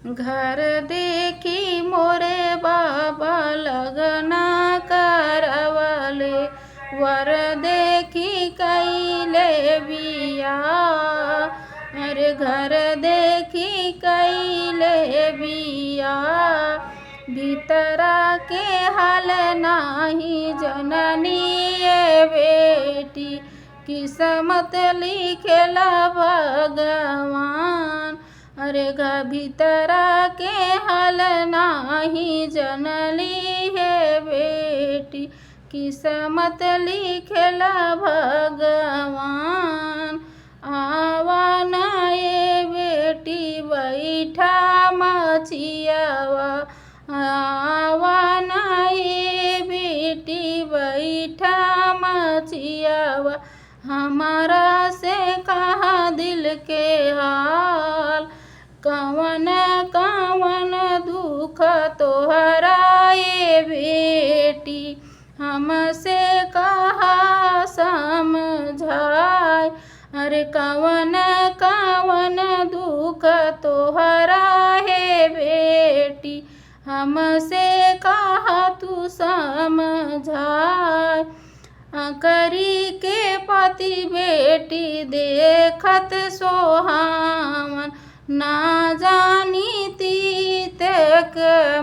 घर देखी मोरे बाबा लगना करवले, वर देखी कैले बिया। अरे घर देखी कैले बिया, भीतरा के हाल नाही जननी ये बेटी, किस्मत लिखेला भगवान। अरे भीतरा के हाल नाही जनली है बेटी, किस्मत लिखेला भगवान। आवा ना ये बेटी बैठा मचियावा, आवा ना ये बेटी बैठा मचियावा, हमारा से कहा दिल के हाल। कवन कवन दुख तोहरा ये बेटी, हमसे कहा समझाए। अरे कवन कवन दुख तोहरा है बेटी, हमसे कहा तू समझाए। करी के पति बेटी देखत सोहावन, ना जानी तीतक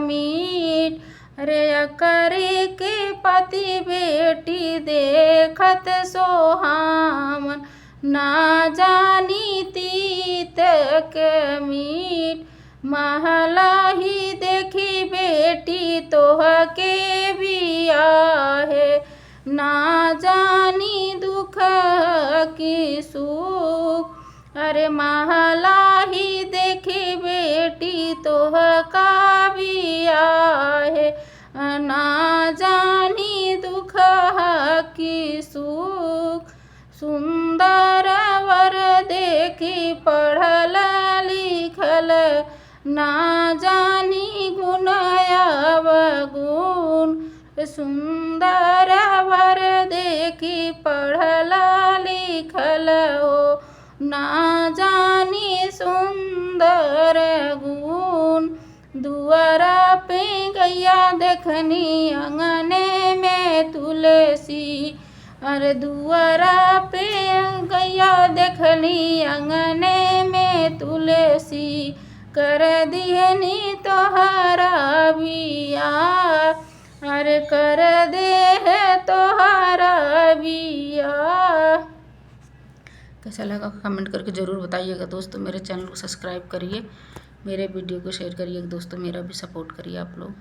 मीठ। अरे करी के पति बेटी देखत सोहावन, ना जानी तीतक मीठ। महला ही देखी बेटी तोह के बिया है, ना जानी दुख की सुख। अरे महला ही देखी बेटी तोह का बिया है, ना जानी दुख की सुख। सुंदर वर देखी पढ़ल लिखल, ना जानी गुण अवगुण। सुंदर वर देखी पढ़ल लिखल हो, ना जानी सुंदर गुण। दुआरा पे गैया देखनी अंगने में तुलसी, अरे दुआरा पे गैया देखनी अंगने में तुलसी, कर दिहनी तोहरा बिया। अरे कर दे है तोहरा बिया। कैसा लगा कमेंट करके ज़रूर बताइएगा दोस्तों। मेरे चैनल को सब्सक्राइब करिए, मेरे वीडियो को शेयर करिए दोस्तों, मेरा भी सपोर्ट करिए आप लोग।